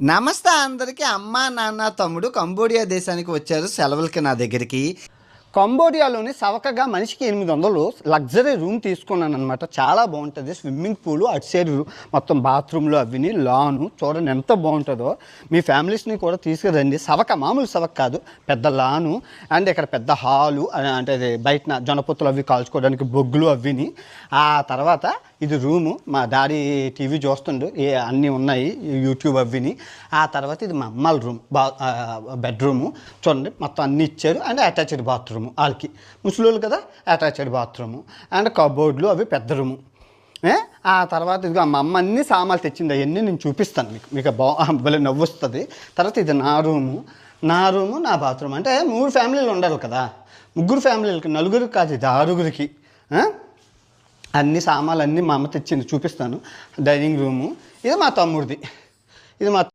నమస్తే అందరికీ. అమ్మ, నాన్న, తమ్ముడు కంబోడియా దేశానికి వచ్చారు సెలవులకి నా దగ్గరికి. కంబోడియాలోని సవకగా మనిషికి 800 లగ్జరీ రూమ్ తీసుకున్నాను అనమాట. చాలా బాగుంటుంది. స్విమ్మింగ్ పూలు, అటు సైడ్ మొత్తం బాత్రూమ్లు అవిని, లాను చూడండి ఎంత బాగుంటుందో. మీ ఫ్యామిలీస్ని కూడా తీసుకురండి. సవక మామూలు సవక కాదు, పెద్ద లాను. అండ్ ఇక్కడ పెద్ద హాలు, అంటే బయట జొన్నపొత్తులు అవి కాల్చుకోవడానికి బొగ్గులు అవిని. ఆ తర్వాత ఇది రూము. మా డాడీ టీవీ చూస్తుండు, అన్నీ ఉన్నాయి యూట్యూబ్ అవిని. ఆ తర్వాత ఇది మా అమ్మాల రూమ్, బెడ్రూము చూడండి మొత్తం అన్నీ ఇచ్చారు. అండ్ అటాచ్డ్ బాత్రూము, వాళ్ళకి ముసలోళ్ళు కదా, అటాచ్డ్ బాత్రూము అండ్ కబోర్డ్లు అవి పెద్ద రూము. ఆ తర్వాత ఇదిగో మా అమ్మ అన్ని సామాన్లు తెచ్చింది, అవన్నీ నేను చూపిస్తాను మీకు భలే నవ్వు వస్తుంది. తర్వాత ఇది నా రూము, నా బాత్రూమ్. అంటే 3 ఫ్యామిలీలు ఉండాలి కదా, 3 ఫ్యామిలీలకి, నలుగురికి కాదు, ఇది 6గురికి. అన్ని సామాన్లు అన్నీ మా అమ్మ తెచ్చింది, చూపిస్తాను. డైనింగ్ రూము, ఇది మా తమ్ముడిది, ఇది మా